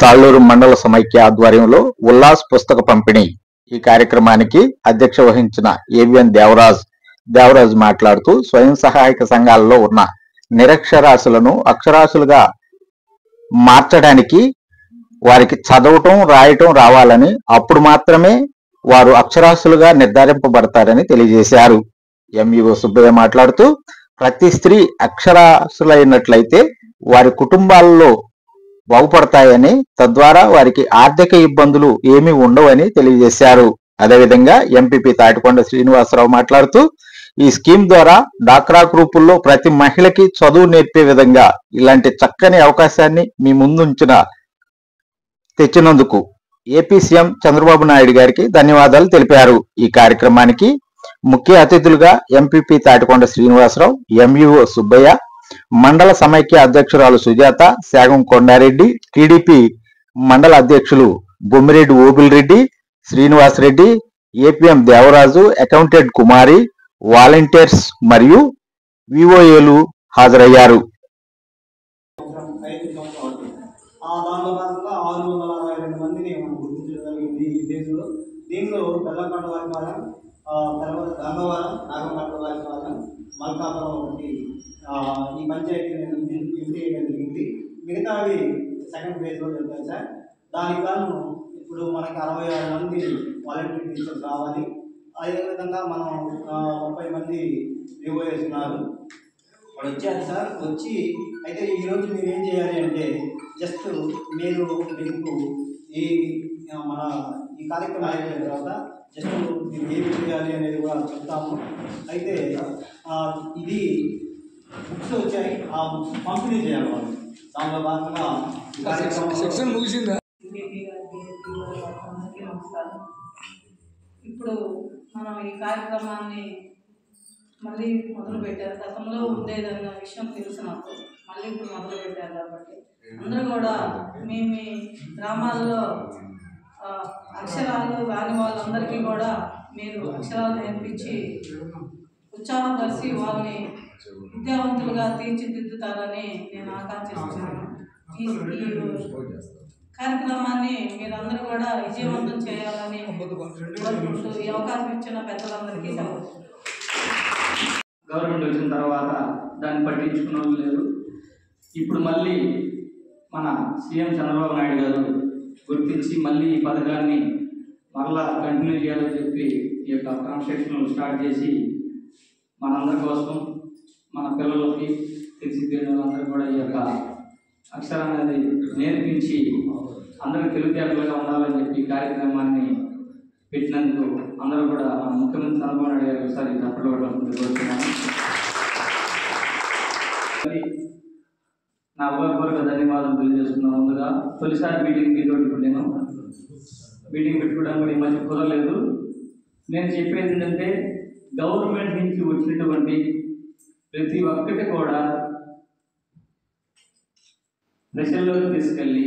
తాళ్లూరు మండల సమైక్య ఆధ్వర్యంలో ఉల్లాస్ పుస్తక పంపిణీ. ఈ కార్యక్రమానికి అధ్యక్ష వహించిన ఏవిఎన్ దేవరాజ్ మాట్లాడుతూ స్వయం సహాయక సంఘాలలో ఉన్న నిరక్షరాస్యులను అక్షరాస్యులుగా మార్చడానికి వారికి చదవటం రాయటం రావాలని, అప్పుడు మాత్రమే వారు అక్షరాస్యులుగా నిర్ధారింపబడతారని తెలియజేశారు. ఎంఈఓ సుబ్బయ్య మాట్లాడుతూ ప్రతి స్త్రీ అక్షరాస్యులైనట్లయితే వారి కుటుంబాలలో బాగుపడతాయని, తద్వారా వారికి ఆర్థిక ఇబ్బందులు ఏమీ ఉండవని తెలియజేశారు. అదేవిధంగా ఎంపీపీ తాటికొండ శ్రీనివాసరావు మాట్లాడుతూ ఈ స్కీమ్ ద్వారా డాక్రా గ్రూపుల్లో ప్రతి మహిళకి చదువు నేర్పే విధంగా ఇలాంటి చక్కని అవకాశాన్ని మీ ముందుంచిన తెచ్చినందుకు ఏపీ సీఎం చంద్రబాబు నాయుడు గారికి ధన్యవాదాలు తెలిపారు. ఈ కార్యక్రమానికి ముఖ్య అతిథులుగా ఎంపీపీ తాటికొండ శ్రీనివాసరావు, ఎంఈఓ సుబ్బయ్య, మండల సమైక్య అధ్యక్షురాలు సుజాత, శాగం కొండారెడ్డి, టీడీపీ మండల అధ్యక్షులు బొమ్మిరెడ్డి ఓబిల్రెడ్డి, శ్రీనివాస్ రెడ్డి, ఏపీఎం దేవరాజు, అకౌంటెంట్ కుమారి, వాలంటీర్స్ మరియు విఓఏలు హాజరయ్యారు. దానిలో భాగంగా 662 మందిని మనం గుర్తించడం జరిగింది ఈ ఫేజ్లో. దీనిలో బెల్లంకొండ వారిపాలెం, తర్వాత గంగవరం, నాగంపట్ల వారిపాలెం, మల్కాపురం ఒకటి ఈ పంచాయతీ ఎంపీ చేయడం జరిగింది. మిగతావి సెకండ్ ఫేజ్లో చెప్పారు సార్. దానికి గాను ఇప్పుడు మనకి 66 మంది వాలంటీర్ టీచర్స్ రావాలి. అదేవిధంగా మనం 30 మంది విఓఎస్ ఉన్నారు. వాళ్ళు వచ్చారు సార్. వచ్చి అయితే ఈరోజు మీరు ఏం చేయాలి అంటే జస్ట్ మీరు మీకు ఈ మన ఈ కార్యక్రమం అయిపోయిన తర్వాత జస్ట్ మీరు ఏమి చేయాలి అనేది కూడా చెప్తాము. అయితే ఇది బుక్స్ వచ్చాయి, ఆ బుక్స్ పంపిణీ చేయాలి వాళ్ళు. దానిలో భాగంగా సెక్షన్ ముగిసిందా? ఇప్పుడు మనం ఈ కార్యక్రమాన్ని మళ్ళీ మొదలు పెట్టారు. గతంలో ఉండేదన్న విషయం తెలుసు నాకు, మళ్ళీ ఇప్పుడు మొదలు పెట్టారు కాబట్టి అందరూ కూడా మీ గ్రామాల్లో అక్షరాలు రాని వాళ్ళందరికీ కూడా మీరు అక్షరాలు నేర్పించి ఉత్సాహపరిచి వాళ్ళని విద్యావంతులుగా తీర్చిదిద్దుతారని నేను ఆకాంక్షిస్తున్నాను. ఈ కార్యక్రమాన్ని మీరందరూ కూడా విజయవంతం చేయాలని కోరుకుంటూ ఈ అవకాశం ఇచ్చిన పెద్దలందరికీ సెలవు. గవర్నమెంట్ వచ్చిన తర్వాత దాన్ని పట్టించుకున్న లేదు. ఇప్పుడు మళ్ళీ మన సీఎం చంద్రబాబు నాయుడు గారు గుర్తించి మళ్ళీ ఈ పథకాన్ని మరలా కంటిన్యూ చేయాలని చెప్పి ఈ యొక్క కన్స్ట్రక్షన్ స్టార్ట్ చేసి మనందరి కోసం, మన పిల్లలకి తెలిసిపోయిన వాళ్ళందరూ కూడా ఈ యొక్క అక్షరం అనేది నేర్పించి అందరూ తెలివితేటలుగా ఉండాలని చెప్పి కార్యక్రమాన్ని పెట్టినందుకు అందరూ కూడా మన ముఖ్యమంత్రి చంద్రబాబు నాయుడు గారు ఒకసారి తప్పట్లు కోరుతున్నాను. నా ఉదయపూర్వక ధన్యవాదాలు తెలియజేస్తున్నాను. ముందుగా తొలిసారి మీటింగ్ ఇప్పుడు నేను మీటింగ్ పెట్టుకోవడానికి కూడా ఈ మధ్య కుదరలేదు. నేను చెప్పేది ఏంటంటే గవర్నమెంట్ నుంచి వచ్చినటువంటి ప్రతి ఒక్కటి కూడా ప్రజల్లోకి తీసుకెళ్ళి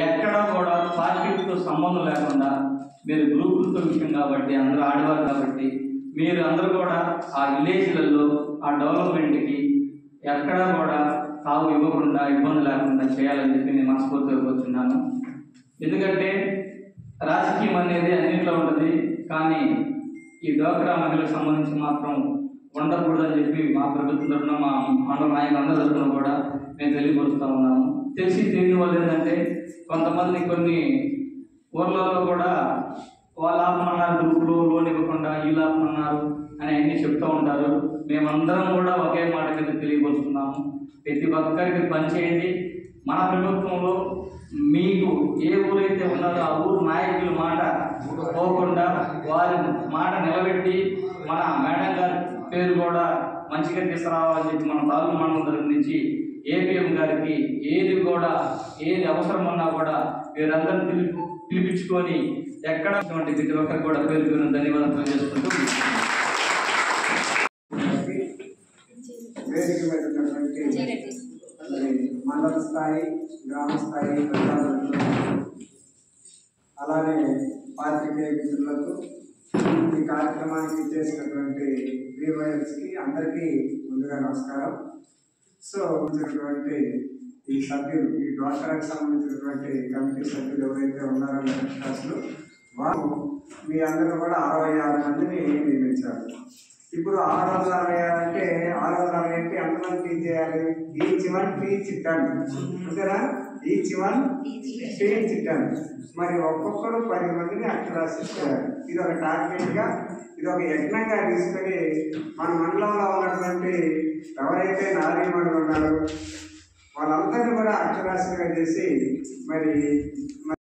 ఎక్కడా కూడా పార్టీతో సంబంధం లేకుండా, మీరు గ్రూపులతో విషయం కాబట్టి అందరూ ఆడవారు కాబట్టి మీరు అందరూ కూడా ఆ విలేజ్లలో ఆ డెవలప్మెంట్కి ఎక్కడా కూడా తావు ఇవ్వకుండా, ఇబ్బంది లేకుండా చేయాలని చెప్పి నేను మనస్ఫూర్తిగా కోరుతున్నాను. ఎందుకంటే రాజకీయం అనేది అన్నింటిలో ఉంటుంది, కానీ ఈ డ్వాక్రా మహిళలకు సంబంధించి మాత్రం ఉండకూడదని చెప్పి మా ప్రభుత్వం తరఫున, మా మండల నాయకులందరి తరఫున కూడా మేము తెలియపరుస్తూ ఉన్నాము. తెలిసి తెలియని వాళ్ళు ఏంటంటే కొంతమంది కొన్ని ఊర్లలో కూడా వాళ్ళు ఆపమన్నారు, గ్రూపులు లోన్ ఇవ్వకుండా వీళ్ళు ఆపమన్నారు అని అన్నీ చెప్తూ ఉంటారు. మేమందరం కూడా ఒకే మాట కింద తెలియపరుస్తున్నాము. ప్రతి ఒక్కరికి పనిచేయండి. మన ప్రభుత్వంలో మీకు ఏ ఊరైతే ఉన్నారో ఆ ఊరు నాయకుల మాట పోకుండా వారి మాట నిలబెట్టి మన మేడం గారి పేరు కూడా మంచిగా తీసుకురావాలని చెప్పి మన తాలూకు మండలం తరఫు నుంచి ఏపీఎం గారికి ఏది అవసరం ఉన్నా కూడా వీరందరూ పిలిపించుకొని ఎక్కడ ప్రతి ఒక్కరికి కూడా పేరు ధన్యవాదాలు తెలియజేసుకుంటూ మండల స్థాయి, గ్రామ స్థాయి ప్రజాప్రతినిధులకు, అలానే పాత్రికేయ మిత్రులకు, ఈ కార్యక్రమానికి చేసినటువంటి వీవర్స్కి అందరికీ ముందుగా నమస్కారం. సో వచ్చినటువంటి ఈ సభ్యులు, ఈ డ్వాక్రాకి సంబంధించినటువంటి కమిటీ సభ్యులు ఎవరైతే ఉన్నారో లెక్చరర్స్లు, వారు మీ అందరూ కూడా 66 మందిని నియమించారు. ఇప్పుడు 660 అంటే 660 అంటే ఎంతమంది టీచ్ చేయాలి? ఈచ్ వన్ టీచ్ ఇట్టండి అంతేనా? ఈచ్ వన్ టీచ్ ఇట్టండి. మరి ఒక్కొక్కరు 10 మందిని అక్షరాస్యారు. ఇది ఒక టార్గెట్గా, ఇది ఒక యజ్ఞంగా తీసుకొని మన మండలంలో ఉన్నటువంటి ఎవరైతే నారీమణులు ఉన్నారో వాళ్ళందరినీ కూడా అక్షరాస్యంగా చేసి మరి